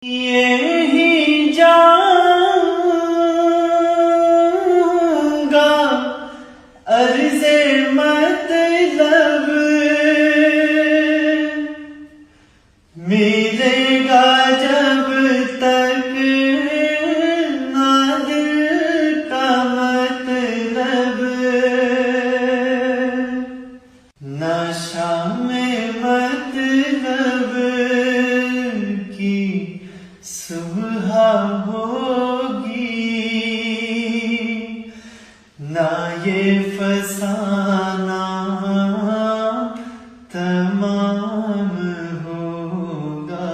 यही जाऊंगा अर्ज़े मतलब मिलेगा जब तक ना दिल का मतलब नशा में मतलब की सुबह होगी ना ये फसाना तमाम होगा।